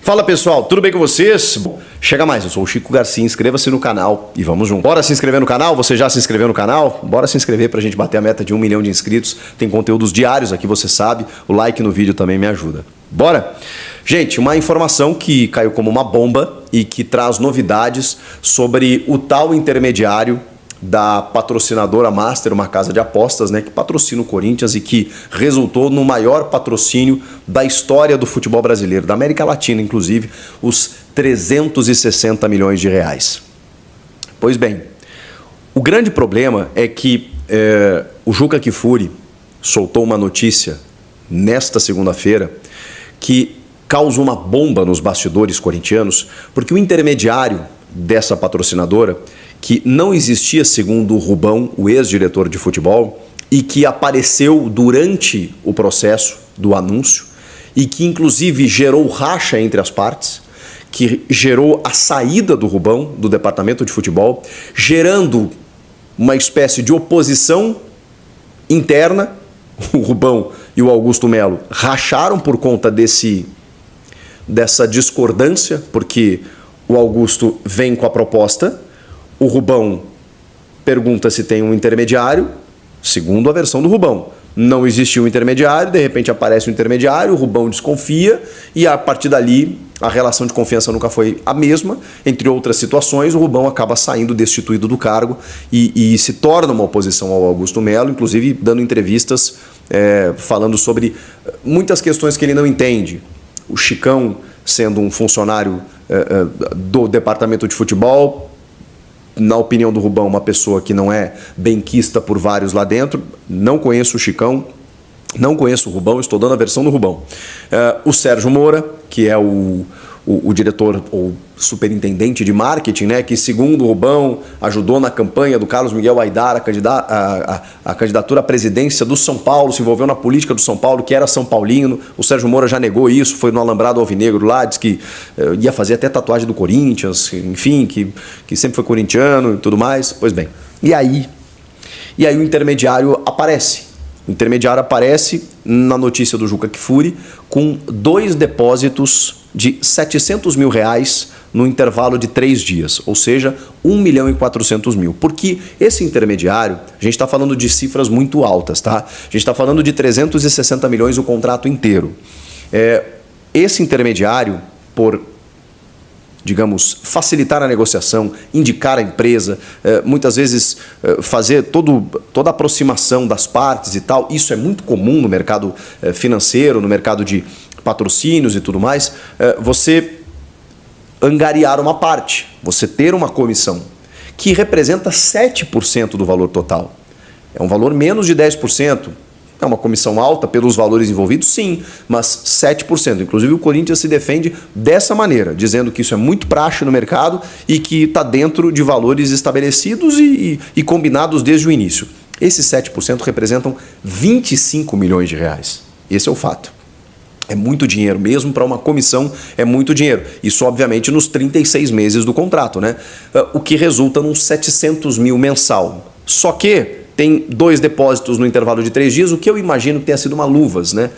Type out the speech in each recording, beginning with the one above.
Fala pessoal, tudo bem com vocês? Chega mais, eu sou o Chico Garcia, inscreva-se no canal e vamos junto. Bora se inscrever no canal? Você já se inscreveu no canal? Bora se inscrever pra gente bater a meta de 1 milhão de inscritos. Tem conteúdos diários aqui, você sabe. O like no vídeo também me ajuda. Bora? Gente, uma informação que caiu como uma bomba e que traz novidades sobre o tal intermediário da patrocinadora Master, uma casa de apostas, né, que patrocina o Corinthians e que resultou no maior patrocínio da história do futebol brasileiro, da América Latina, inclusive, os 360 milhões de reais. Pois bem, o grande problema é que o Juca Kfouri soltou uma notícia nesta segunda-feira que causa uma bomba nos bastidores corintianos, porque o intermediário dessa patrocinadora, que não existia segundo o Rubão, o ex-diretor de futebol, e que apareceu durante o processo do anúncio e que inclusive gerou racha entre as partes, que gerou a saída do Rubão do departamento de futebol, gerando uma espécie de oposição interna. O Rubão e o Augusto Melo racharam por conta dessa discordância, porque o Augusto vem com a proposta, o Rubão pergunta se tem um intermediário, segundo a versão do Rubão. Não existia um intermediário, de repente aparece um intermediário, o Rubão desconfia e a partir dali a relação de confiança nunca foi a mesma. Entre outras situações, o Rubão acaba saindo destituído do cargo e se torna uma oposição ao Augusto Melo, inclusive dando entrevistas falando sobre muitas questões que ele não entende. O Chicão, sendo um funcionário do departamento de futebol, na opinião do Rubão, uma pessoa que não é benquista por vários lá dentro. Não conheço o Chicão, não conheço o Rubão, estou dando a versão do Rubão. O Sérgio Moura, que é o diretor ou superintendente de marketing, né, que segundo o Rubão ajudou na campanha do Carlos Miguel Aidar a candidatura à presidência do São Paulo, se envolveu na política do São Paulo, que era São Paulino. O Sérgio Moura já negou isso, foi no Alambrado Alvinegro lá, disse que ia fazer até tatuagem do Corinthians, enfim, que sempre foi corintiano e tudo mais. Pois bem, e aí o intermediário aparece. O intermediário aparece na notícia do Juca Kfouri com 2 depósitos de 700 mil reais no intervalo de 3 dias, ou seja, 1 milhão e 400 mil. Porque esse intermediário, a gente está falando de cifras muito altas, tá? A gente está falando de 360 milhões o contrato inteiro. Esse intermediário, por, digamos, facilitar a negociação, indicar a empresa, muitas vezes fazer toda a aproximação das partes e tal, isso é muito comum no mercado financeiro, no mercado de patrocínios e tudo mais, você angariar uma parte, você ter uma comissão que representa 7% do valor total. É um valor menos de 10%. É uma comissão alta pelos valores envolvidos? Sim, mas 7%. Inclusive o Corinthians se defende dessa maneira, dizendo que isso é muito praxe no mercado e que está dentro de valores estabelecidos e combinados desde o início. Esses 7% representam 25 milhões de reais. Esse é o fato. É muito dinheiro, mesmo para uma comissão é muito dinheiro. Isso, obviamente, nos 36 meses do contrato, né? O que resulta num 700 mil mensal. Só que tem 2 depósitos no intervalo de 3 dias, o que eu imagino que tenha sido uma luvas, né?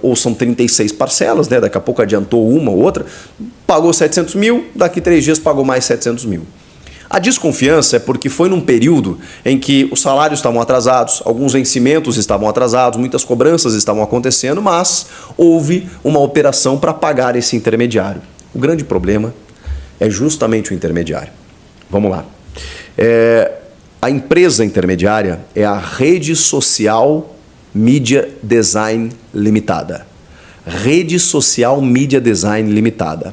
Ou são 36 parcelas, né? Daqui a pouco adiantou uma ou outra, pagou 700 mil, daqui 3 dias pagou mais 700 mil. A desconfiança é porque foi num período em que os salários estavam atrasados, alguns vencimentos estavam atrasados, muitas cobranças estavam acontecendo, mas houve uma operação para pagar esse intermediário. O grande problema é justamente o intermediário. Vamos lá. A empresa intermediária é a Rede Social Media Design Limitada. Rede Social Media Design Limitada.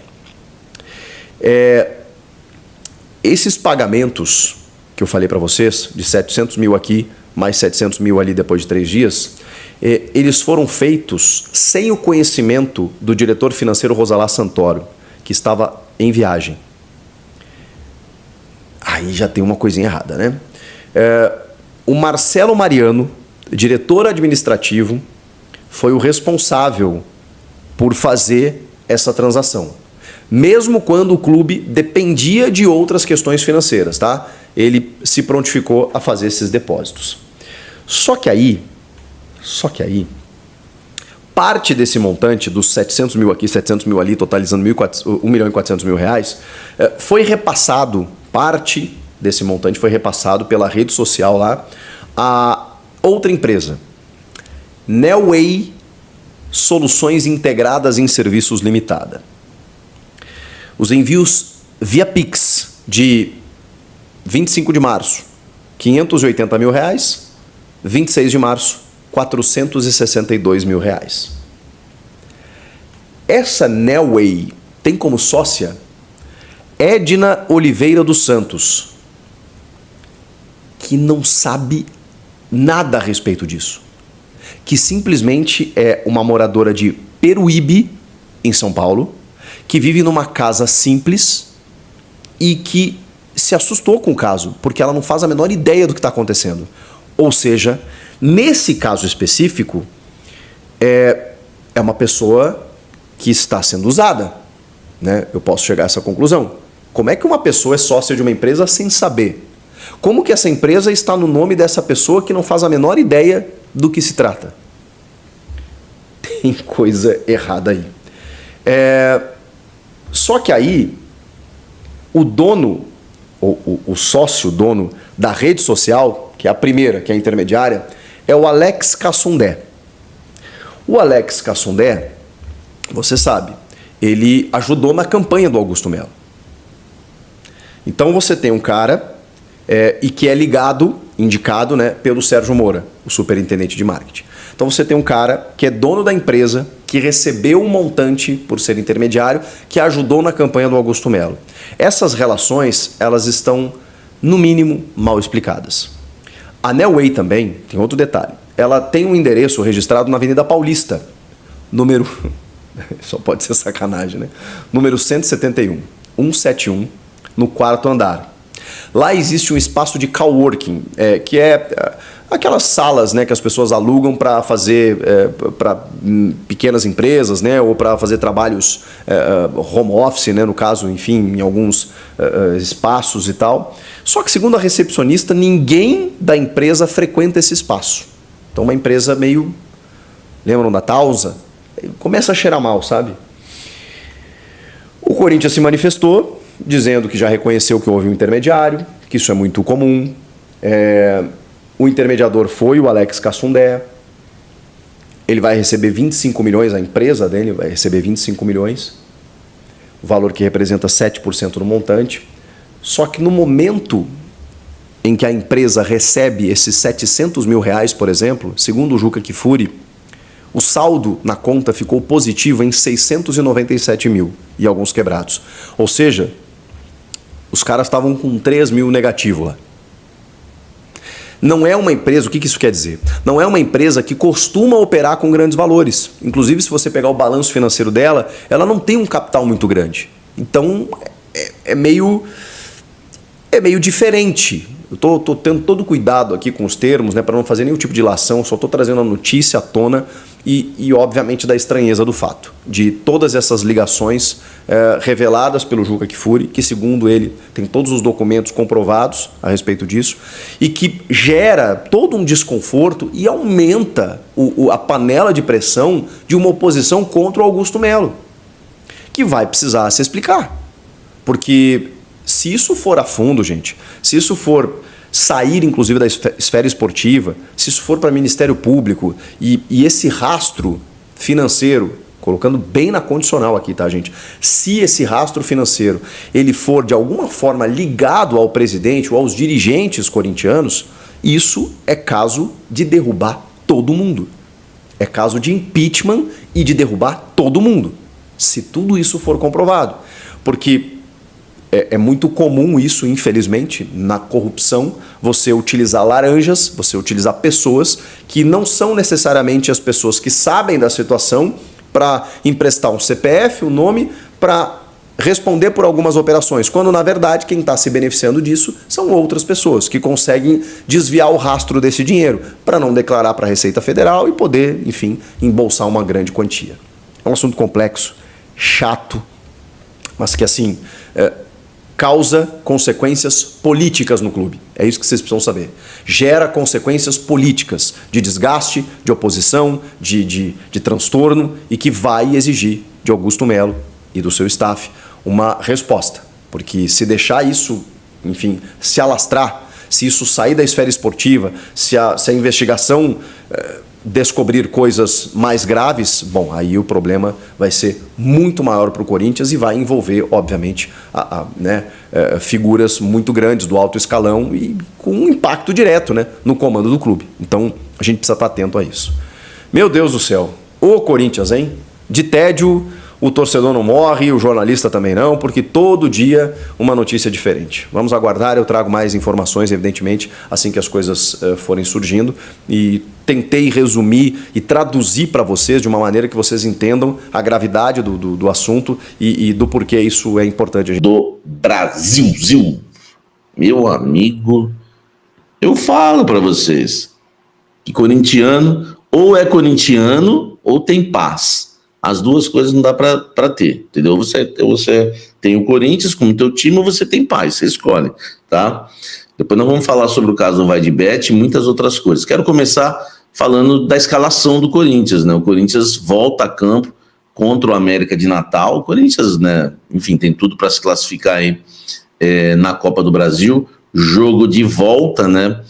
Esses pagamentos que eu falei para vocês, de 700 mil aqui, mais 700 mil ali depois de 3 dias, eles foram feitos sem o conhecimento do diretor financeiro Rosalá Santoro, que estava em viagem. Aí já tem uma coisinha errada, né? O Marcelo Mariano, diretor administrativo, foi o responsável por fazer essa transação. Mesmo quando o clube dependia de outras questões financeiras, tá? Ele se prontificou a fazer esses depósitos. Só que aí, Parte desse montante, dos 700 mil aqui, 700 mil ali, totalizando 1 milhão e 400 mil reais, foi repassado, parte desse montante foi repassado pela rede social lá a outra empresa, Nelway Soluções Integradas em Serviços Limitada. Os envios via Pix de 25 de março, 580 mil reais, 26 de março, 462 mil reais. Essa Nelway tem como sócia Edna Oliveira dos Santos, que não sabe nada a respeito disso. Que simplesmente é uma moradora de Peruíbe, em São Paulo, que vive numa casa simples e que se assustou com o caso, porque ela não faz a menor ideia do que está acontecendo. Ou seja, nesse caso específico, é uma pessoa que está sendo usada, né? Eu posso chegar a essa conclusão. Como é que uma pessoa é sócia de uma empresa sem saber? Como que essa empresa está no nome dessa pessoa que não faz a menor ideia do que se trata? Tem coisa errada aí. Só que aí, o dono, o sócio dono da rede social, que é a primeira, que é a intermediária, é o Alex Cassundé. O Alex Cassundé, você sabe, ele ajudou na campanha do Augusto Melo. Então você tem um cara e que é ligado, indicado, né, pelo Sérgio Moura, o superintendente de marketing. Então você tem um cara que é dono da empresa, que recebeu um montante por ser intermediário, que ajudou na campanha do Augusto Melo. Essas relações, elas estão, no mínimo, mal explicadas. A Nelway também, tem outro detalhe, ela tem um endereço registrado na Avenida Paulista, número... só pode ser sacanagem, né? Número 171, 171, no 4º andar. Lá existe um espaço de coworking, que é aquelas salas, né, que as pessoas alugam para fazer para pequenas empresas, né, ou para fazer trabalhos home office, né, no caso, enfim, em alguns espaços e tal. Só que, segundo a recepcionista, ninguém da empresa frequenta esse espaço. Então, uma empresa meio... Lembram da Tausa? Começa a cheirar mal, sabe? O Corinthians se manifestou, dizendo que já reconheceu que houve um intermediário, que isso é muito comum. O intermediador foi o Alex Cassundé. Ele vai receber 25 milhões, a empresa dele vai receber 25 milhões, o valor que representa 7% do montante. Só que no momento em que a empresa recebe esses 700 mil reais, por exemplo, segundo o Juca Kfouri, o saldo na conta ficou positivo em 697 mil e alguns quebrados. Ou seja, os caras estavam com 3 mil negativo lá. Não é uma empresa, o que isso quer dizer? Não é uma empresa que costuma operar com grandes valores. Inclusive, se você pegar o balanço financeiro dela, ela não tem um capital muito grande. Então, é meio diferente. Eu tô tendo todo cuidado aqui com os termos, né, para não fazer nenhum tipo de ilação, só estou trazendo a notícia à tona e, obviamente, da estranheza do fato, de todas essas ligações reveladas pelo Juca Kfouri, que, segundo ele, tem todos os documentos comprovados a respeito disso, e que gera todo um desconforto e aumenta a panela de pressão de uma oposição contra o Augusto Melo, que vai precisar se explicar. Porque se isso for a fundo, gente, se isso for sair, inclusive, da esfera esportiva, se isso for para o Ministério Público e esse rastro financeiro, colocando bem na condicional aqui, tá, gente? Se esse rastro financeiro ele for, de alguma forma, ligado ao presidente ou aos dirigentes corintianos, isso é caso de derrubar todo mundo. É caso de impeachment e de derrubar todo mundo, se tudo isso for comprovado. Porque é muito comum isso, infelizmente, na corrupção, você utilizar laranjas, você utilizar pessoas que não são necessariamente as pessoas que sabem da situação para emprestar um CPF, um nome, para responder por algumas operações, quando, na verdade, quem está se beneficiando disso são outras pessoas que conseguem desviar o rastro desse dinheiro para não declarar para a Receita Federal e poder, enfim, embolsar uma grande quantia. É um assunto complexo, chato, mas que, assim... causa consequências políticas no clube. É isso que vocês precisam saber. Gera consequências políticas de desgaste, de oposição, de transtorno e que vai exigir de Augusto Melo e do seu staff uma resposta. Porque se deixar isso, enfim, se alastrar, se isso sair da esfera esportiva, se a investigação descobrir coisas mais graves, bom, aí o problema vai ser muito maior para o Corinthians e vai envolver, obviamente, figuras muito grandes do alto escalão e com um impacto direto, né, no comando do clube. Então, a gente precisa estar atento a isso. Meu Deus do céu, ô Corinthians, hein? De tédio, o torcedor não morre, o jornalista também não, porque todo dia uma notícia diferente. Vamos aguardar, eu trago mais informações, evidentemente, assim que as coisas forem surgindo. E tentei resumir e traduzir para vocês de uma maneira que vocês entendam a gravidade do assunto e do porquê isso é importante. Do Brasil, meu amigo, eu falo para vocês que corintiano ou é corintiano ou tem paz. As duas coisas não dá para ter, entendeu? Você tem o Corinthians como teu time ou você tem paz, você escolhe, tá? Depois nós vamos falar sobre o caso do Vai de Bet e muitas outras coisas. Quero começar falando da escalação do Corinthians, né? O Corinthians volta a campo contra o América de Natal. O Corinthians, né, enfim, tem tudo para se classificar aí na Copa do Brasil. Jogo de volta, né,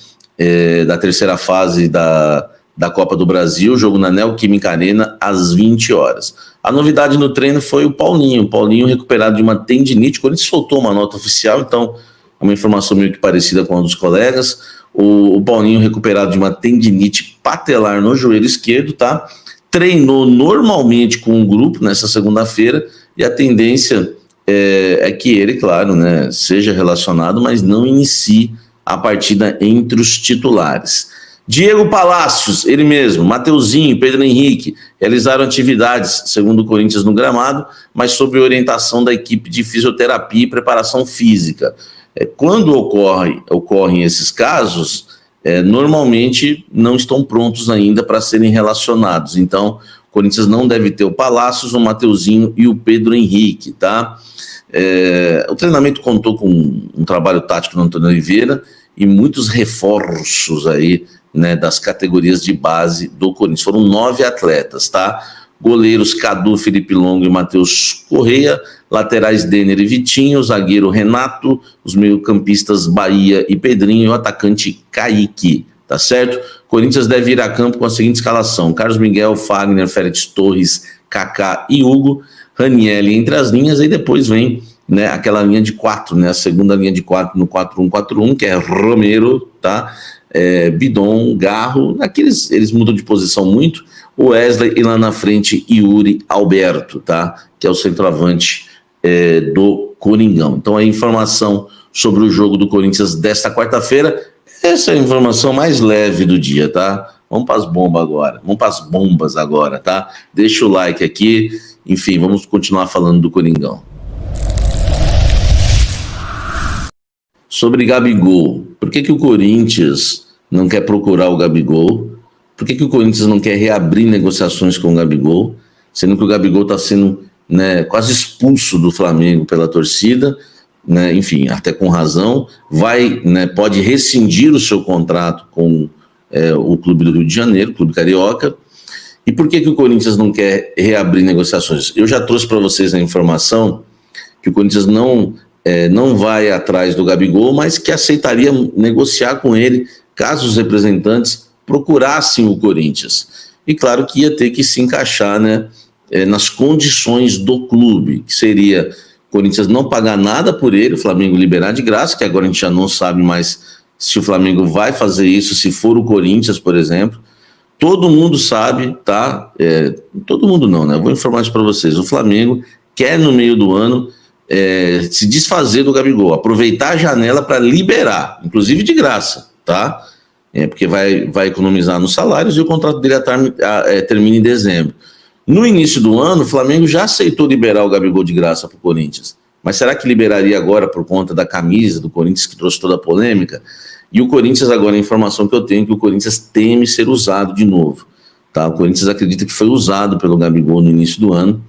da terceira fase da Copa do Brasil, jogo na Neoquímica Arena, às 20 horas. A novidade no treino foi o Paulinho. O Paulinho recuperado de uma tendinite. O Corinthians soltou uma nota oficial, então é uma informação meio que parecida com a dos colegas. O Paulinho recuperado de uma tendinite patelar no joelho esquerdo, tá? Treinou normalmente com o grupo nessa segunda-feira e a tendência é que ele, claro, né, seja relacionado, mas não inicie a partida entre os titulares. Diego Palacios, ele mesmo, Mateuzinho, Pedro Henrique, realizaram atividades, segundo o Corinthians, no gramado, mas sob orientação da equipe de fisioterapia e preparação física. Quando ocorrem esses casos, normalmente não estão prontos ainda para serem relacionados. Então, o Corinthians não deve ter o Palacios, o Mateuzinho e o Pedro Henrique, tá? O treinamento contou com um trabalho tático do Antônio Oliveira e muitos reforços aí, né, das categorias de base do Corinthians. Foram 9 atletas, tá? Goleiros Cadu, Felipe Longo e Matheus Correia, laterais Denner e Vitinho, zagueiro Renato, os meio-campistas Bahia e Pedrinho e o atacante Kaique, tá certo? Corinthians deve ir a campo com a seguinte escalação: Carlos Miguel, Fagner, Félix Torres, Kaká e Hugo, Ranielli entre as linhas, e depois vem, né, aquela linha de 4, né, a segunda linha de 4 no 4-1-4-1, que é Romero, tá? Bidon, Garro, eles mudam de posição muito, o Wesley e lá na frente Yuri Alberto, tá? Que é o centroavante do Coringão. Então a informação sobre o jogo do Corinthians desta quarta-feira, essa é a informação mais leve do dia, tá? Vamos para as bombas agora, tá? Deixa o like aqui, enfim, vamos continuar falando do Coringão. Sobre Gabigol, por que o Corinthians não quer procurar o Gabigol? Por que o Corinthians não quer reabrir negociações com o Gabigol? Sendo que o Gabigol está sendo, né, quase expulso do Flamengo pela torcida, né, enfim, até com razão, pode rescindir o seu contrato com o clube do Rio de Janeiro, o clube carioca. E por que o Corinthians não quer reabrir negociações? Eu já trouxe para vocês a informação que o Corinthians não vai atrás do Gabigol, mas que aceitaria negociar com ele caso os representantes procurassem o Corinthians. E claro que ia ter que se encaixar, né, nas condições do clube, que seria o Corinthians não pagar nada por ele, o Flamengo liberar de graça, que agora a gente já não sabe mais se o Flamengo vai fazer isso, se for o Corinthians, por exemplo. Todo mundo sabe, tá? Todo mundo não, né? Eu vou informar isso para vocês. O Flamengo quer, no meio do ano, se desfazer do Gabigol, aproveitar a janela para liberar, inclusive de graça, tá? Porque vai economizar nos salários e o contrato dele termina em dezembro. No início do ano, o Flamengo já aceitou liberar o Gabigol de graça para o Corinthians, mas será que liberaria agora por conta da camisa do Corinthians que trouxe toda a polêmica? E o Corinthians, agora, a informação que eu tenho é que o Corinthians teme ser usado de novo, tá? O Corinthians acredita que foi usado pelo Gabigol no início do ano,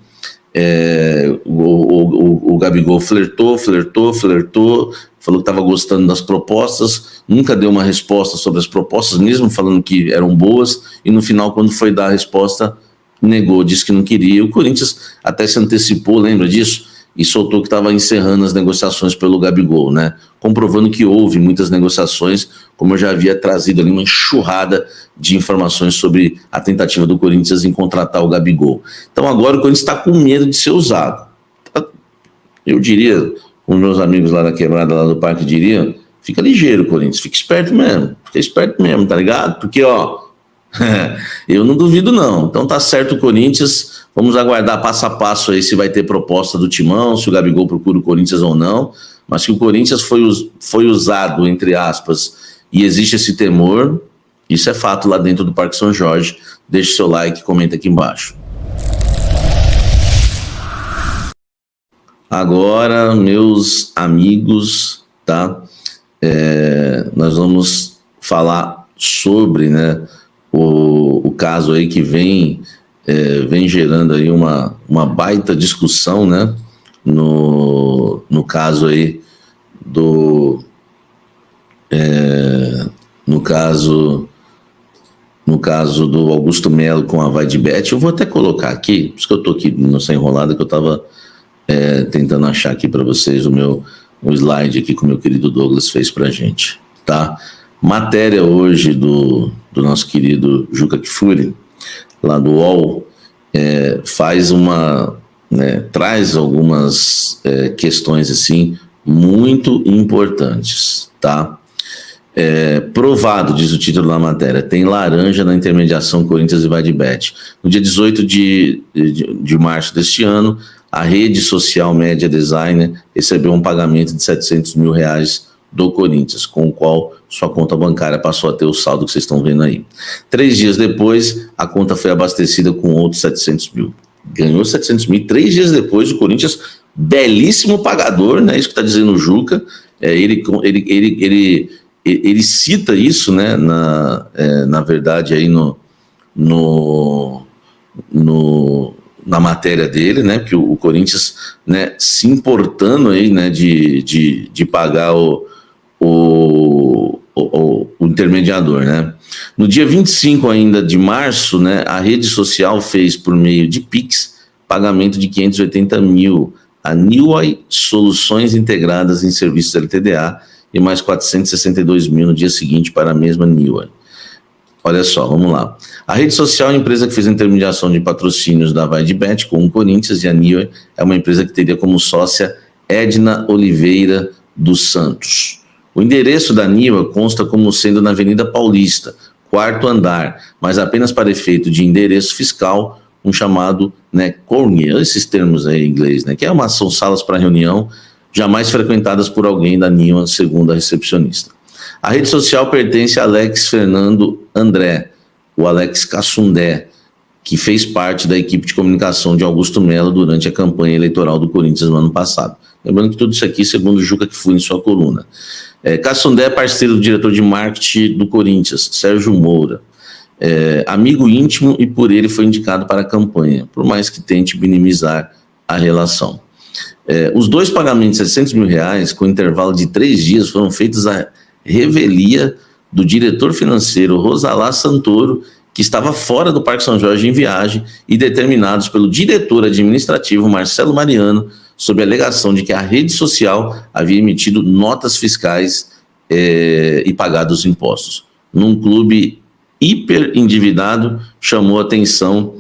O Gabigol flertou, falou que estava gostando das propostas, nunca deu uma resposta sobre as propostas, mesmo falando que eram boas, e no final, quando foi dar a resposta, negou, disse que não queria. O Corinthians até se antecipou, lembra disso? E soltou que estava encerrando as negociações pelo Gabigol, né? Comprovando que houve muitas negociações, como eu já havia trazido ali uma enxurrada de informações sobre a tentativa do Corinthians em contratar o Gabigol. Então agora o Corinthians está com medo de ser usado. Eu diria, os meus amigos lá da quebrada, lá do parque, diriam, fica ligeiro, Corinthians, fica esperto mesmo, tá ligado? Porque, ó, eu não duvido não. Então tá certo o Corinthians, vamos aguardar passo a passo aí se vai ter proposta do Timão, se o Gabigol procura o Corinthians ou não, mas que o Corinthians foi usado, entre aspas, e existe esse temor, isso é fato lá dentro do Parque São Jorge. Deixe seu like, comenta aqui embaixo. Agora, meus amigos, tá? Nós vamos falar sobre, né, o caso aí que vem gerando aí uma baita discussão, né, no caso aí no caso do Augusto Melo com a VaideBet. Eu vou até colocar aqui, por isso que eu tô aqui nessa enrolada que eu tava tentando achar aqui para vocês o slide aqui que o meu querido Douglas fez pra gente, tá? Matéria hoje do nosso querido Juca Kfouri, lá do UOL, traz algumas questões assim muito importantes, tá? Provado, diz o título da matéria, tem laranja na intermediação Corinthians e VaideBet. No dia 18 de março deste ano, a rede social Média Designer recebeu um pagamento de R$700 mil do Corinthians, com o qual sua conta bancária passou a ter o saldo que vocês estão vendo aí. 3 dias depois, a conta foi abastecida com outros 700 mil. Ganhou 700 mil. 3 dias depois, o Corinthians, belíssimo pagador, né? Isso que está dizendo o Juca. Ele cita isso, né? Na verdade, aí na matéria dele, né, que o Corinthians, né, se importando aí, né, de pagar o intermediador, né. No dia 25 ainda de março, né, a rede social fez por meio de Pix pagamento de 580 mil a Neway Soluções Integradas em Serviços LTDA e mais 462 mil no dia seguinte para a mesma Neway. Olha só, vamos lá. A rede social é a empresa que fez a intermediação de patrocínios da VaideBet com o Corinthians, e a Neway é uma empresa que teria como sócia Edna Oliveira dos Santos. O endereço da Neway consta como sendo na Avenida Paulista, 4º andar, mas apenas para efeito de endereço fiscal, um chamado, né, corner, esses termos aí em inglês, né, que são salas para reunião, jamais frequentadas por alguém da Neway, segundo a recepcionista. A rede social pertence a Alex Fernando André, o Alex Cassundé, que fez parte da equipe de comunicação de Augusto Melo durante a campanha eleitoral do Corinthians no ano passado. Lembrando que tudo isso aqui, segundo o Juca Kfouri em sua coluna. Cassundé é parceiro do diretor de marketing do Corinthians, Sérgio Moura. Amigo íntimo e por ele foi indicado para a campanha, por mais que tente minimizar a relação. Os dois pagamentos de R$700 mil, com intervalo de 3 dias, foram feitos à revelia do diretor financeiro Rosalá Santoro, que estava fora do Parque São Jorge em viagem, e determinados pelo diretor administrativo Marcelo Mariano, sob a alegação de que a rede social havia emitido notas fiscais e pagado os impostos. Num clube hiper endividado, chamou a atenção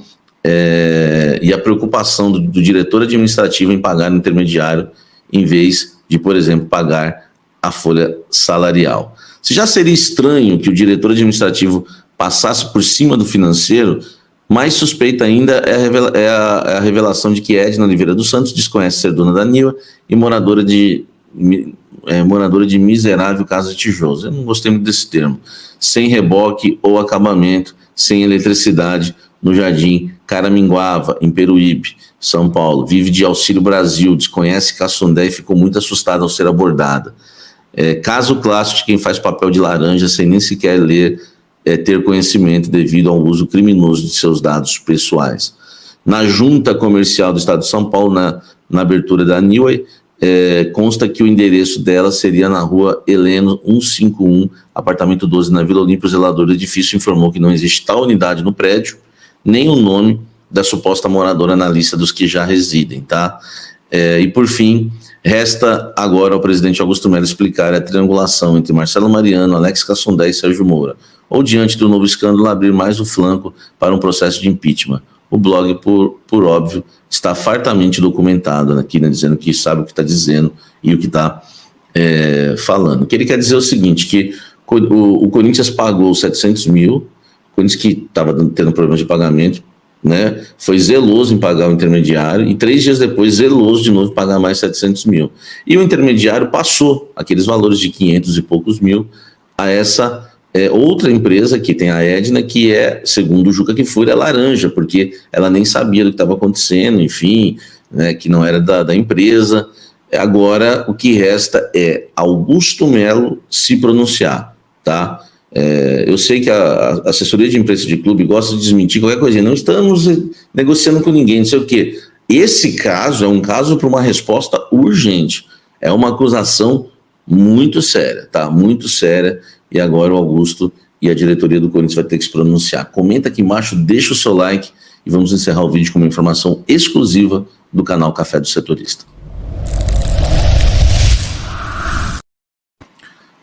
e a preocupação do diretor administrativo em pagar no intermediário, em vez de, por exemplo, pagar a folha salarial. Se já seria estranho que o diretor administrativo passasse por cima do financeiro, mais suspeita ainda é a revelação de que Edna Oliveira dos Santos desconhece ser dona da Neway e moradora de miserável casa de tijolos. Eu não gostei muito desse termo. Sem reboque ou acabamento, sem eletricidade, no Jardim Caraminguava, em Peruíbe, São Paulo. Vive de Auxílio Brasil, desconhece Cassundé e ficou muito assustada ao ser abordada. Caso clássico de quem faz papel de laranja sem nem sequer ler, ter conhecimento devido ao uso criminoso de seus dados pessoais. Na junta comercial do estado de São Paulo, na abertura da Newway, consta que o endereço dela seria na rua Heleno 151, apartamento 12, na Vila Olímpia. O zelador do edifício informou que não existe tal unidade no prédio, nem o nome da suposta moradora na lista dos que já residem, tá? E por fim, resta agora ao presidente Augusto Melo explicar a triangulação entre Marcelo Mariano, Alex Cassondé e Sérgio Moura, ou diante do novo escândalo abrir mais o flanco para um processo de impeachment. O blog, por óbvio, está fartamente documentado aqui, né, dizendo que sabe o que está dizendo e o que está falando. O que ele quer dizer é o seguinte, que o Corinthians pagou 700 mil, o Corinthians que estava tendo problemas de pagamento, né, foi zeloso em pagar o intermediário e 3 dias depois zeloso de novo em pagar mais 700 mil. E o intermediário passou aqueles valores de 500 e poucos mil a essa outra empresa que tem a Edna, que segundo o Juca Kfouri, é laranja, porque ela nem sabia do que estava acontecendo, enfim, né, que não era da empresa. Agora, o que resta é Augusto Melo se pronunciar, tá? Eu sei que a assessoria de imprensa de clube gosta de desmentir qualquer coisa, não estamos negociando com ninguém, não sei o quê. Esse caso é um caso para uma resposta urgente, é uma acusação muito séria, tá? Muito séria, e agora o Augusto e a diretoria do Corinthians vai ter que se pronunciar. Comenta aqui embaixo, deixa o seu like e vamos encerrar o vídeo com uma informação exclusiva do canal Café do Setorista.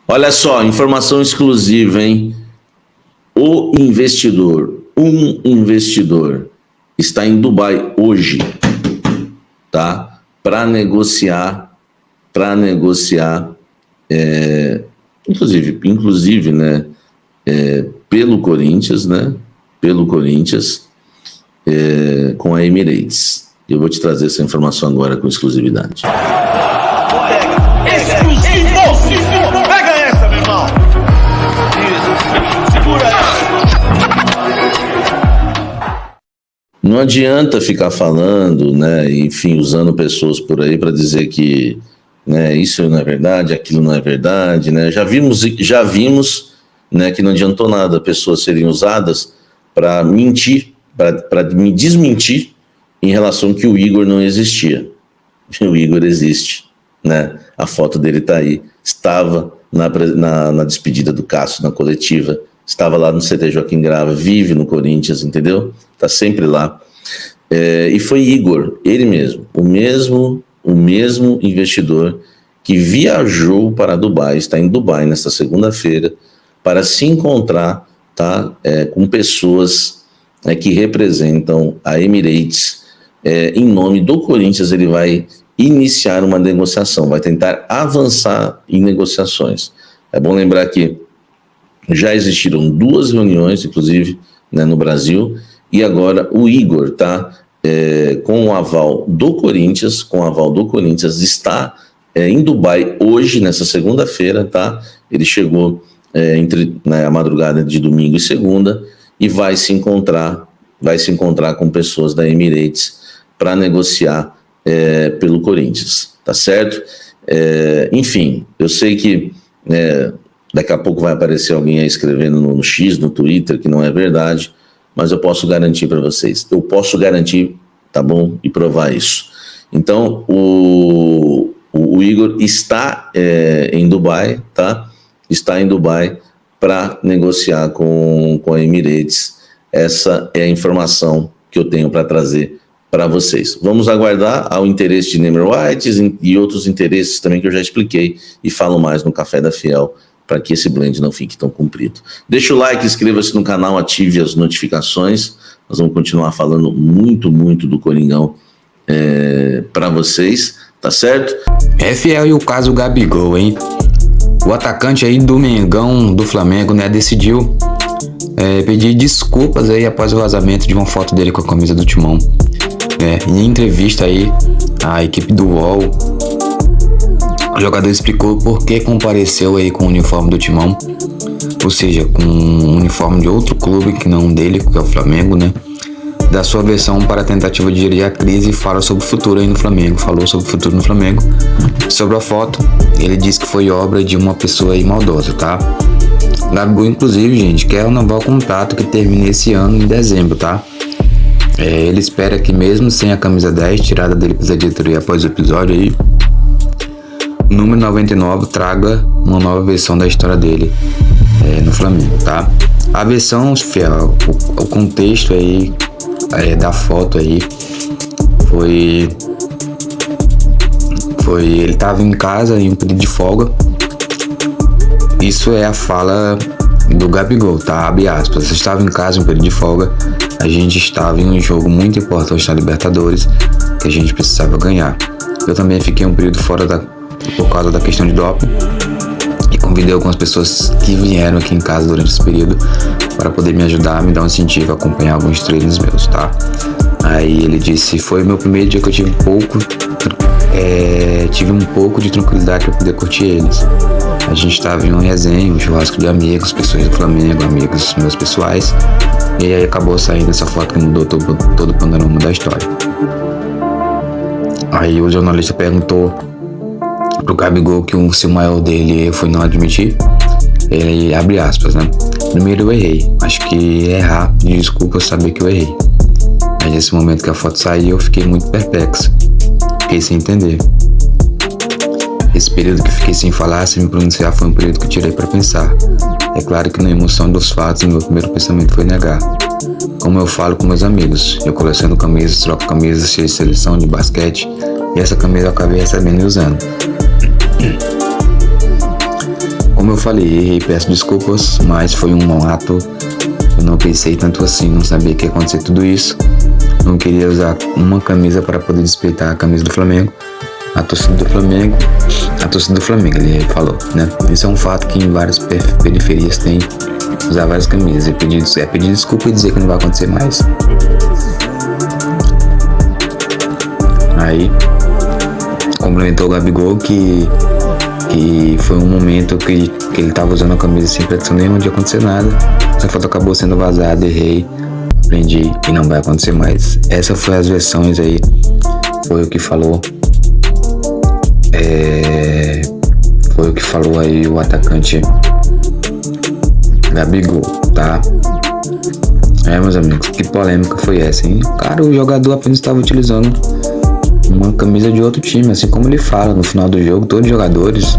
Olha só, informação exclusiva, hein? Um investidor está em Dubai hoje, tá? Para negociar, inclusive, né? Pelo Corinthians, né? Com a Emirates. Eu vou te trazer essa informação agora com exclusividade. Não adianta ficar falando, né, enfim, usando pessoas por aí para dizer que, né, isso não é verdade, aquilo não é verdade, né? Já vimos, né, que não adiantou nada pessoas serem usadas para mentir, para me desmentir em relação que o Igor não existia. O Igor existe, né? A foto dele está aí. Estava na despedida do Cássio, na coletiva. Estava lá no CT Joaquim Grava, vive no Corinthians, entendeu? Está sempre lá. E foi Igor, ele mesmo, o mesmo investidor que viajou para Dubai, está em Dubai nesta segunda-feira, para se encontrar, tá, com pessoas que representam a Emirates. Em nome do Corinthians, ele vai iniciar uma negociação, vai tentar avançar em negociações. É bom lembrar que já existiram 2 reuniões, inclusive, né, no Brasil, e agora o Igor, tá, com o aval do Corinthians, está em Dubai hoje, nessa segunda-feira, tá? Ele chegou entre a madrugada de domingo e segunda e vai se encontrar com pessoas da Emirates para negociar pelo Corinthians, tá certo? Enfim, eu sei que daqui a pouco vai aparecer alguém aí escrevendo no X, no Twitter, que não é verdade, mas eu posso garantir para vocês. Eu posso garantir, tá bom? E provar isso. Então, o Igor está em Dubai, tá? Está em Dubai para negociar com a Emirates. Essa é a informação que eu tenho para trazer para vocês. Vamos aguardar ao interesse de Neymar White e outros interesses também que eu já expliquei e falo mais no Café da Fiel, para que esse blend não fique tão comprido. Deixa o like, inscreva-se no canal, ative as notificações. Nós vamos continuar falando muito do Coringão para vocês, tá certo? Fiel, e o caso Gabigol, hein? O atacante aí do Mengão, do Flamengo, né, decidiu pedir desculpas aí após o vazamento de uma foto dele com a camisa do Timão. Em entrevista aí à equipe do UOL, o jogador explicou por que compareceu aí com o uniforme do Timão, ou seja, com um uniforme de outro clube que não dele, que é o Flamengo, né? Da sua versão para a tentativa de gerir a crise, e fala sobre o futuro aí no Flamengo. Falou sobre o futuro no Flamengo. Sobre a foto, ele disse que foi obra de uma pessoa aí maldosa, tá? Gabigol, inclusive, gente, quer renovar o contrato que termina esse ano em dezembro, tá? Ele espera que mesmo sem a camisa 10 tirada dele pela diretoria após o episódio aí, o número 99 traga uma nova versão da história dele no Flamengo, tá? A versão, o contexto aí da foto aí foi ele tava em casa em um período de folga. Isso é a fala do Gabigol, tá? Abre aspas. Eu estava em casa em um período de folga. A gente estava em um jogo muito importante na Libertadores que a gente precisava ganhar. Eu também fiquei um período fora por causa da questão de doping e convidei algumas pessoas que vieram aqui em casa durante esse período para poder me ajudar, me dar um incentivo a acompanhar alguns treinos meus, tá? Aí ele disse, foi meu primeiro dia que eu tive um pouco de tranquilidade para poder curtir eles. A gente estava em uma resenha, um churrasco de amigos, pessoas do Flamengo, amigos meus pessoais, e aí acabou saindo essa foto que mudou todo o panorama da história. Aí o jornalista perguntou pro Gabigol que se o maior dele foi não admitir. Ele abre aspas, né? Primeiro eu errei, acho que errar, pedir desculpa, eu sabia que eu errei. Mas nesse momento que a foto saiu, eu fiquei muito perplexo, fiquei sem entender. Esse período que fiquei sem falar, sem me pronunciar, foi um período que eu tirei para pensar. É claro que na emoção dos fatos, meu primeiro pensamento foi negar. Como eu falo com meus amigos, eu coleciono camisas, troco camisas de seleção de basquete, e essa camisa eu acabei recebendo e usando. Como eu falei, errei, peço desculpas, mas foi um ato. Eu não pensei tanto assim, não sabia que ia acontecer tudo isso. Não queria usar uma camisa para poder respeitar a camisa do Flamengo. A torcida do Flamengo, ele falou, né? Isso é um fato que em várias periferias tem usar várias camisas. É pedir desculpa e dizer que não vai acontecer mais. Aí complementou o Gabigol que foi um momento que ele tava usando a camisa sem pretensão nenhuma de acontecer nada. Essa foto acabou sendo vazada, errei, aprendi e não vai acontecer mais. Essa foi as versões aí, foi o que falou. Foi o que falou aí o atacante Gabigol, tá? Meus amigos, que polêmica foi essa, hein? Cara, o jogador apenas estava utilizando uma camisa de outro time, assim como ele fala no final do jogo. Todos os jogadores,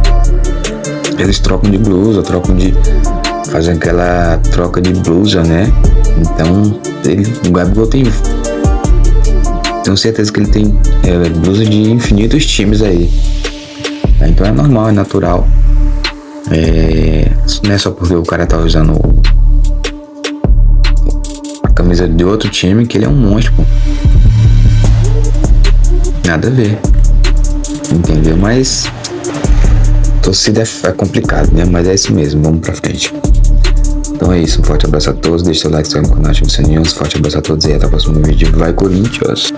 eles trocam de blusa, fazem aquela troca de blusa, né? Então, o Gabigol tenho certeza que ele tem blusa de infinitos times aí. Então é normal, é natural. Não é só porque o cara tá usando a camisa de outro time que ele é um monstro, pô. Nada a ver. Entendeu? Mas torcida é complicado, né? Mas é isso mesmo, vamos pra frente. Então é isso, um forte abraço a todos. Deixa o like, se inscreve no canal, ativa o sininho. Um forte abraço a todos e até o próximo vídeo. Vai, Corinthians!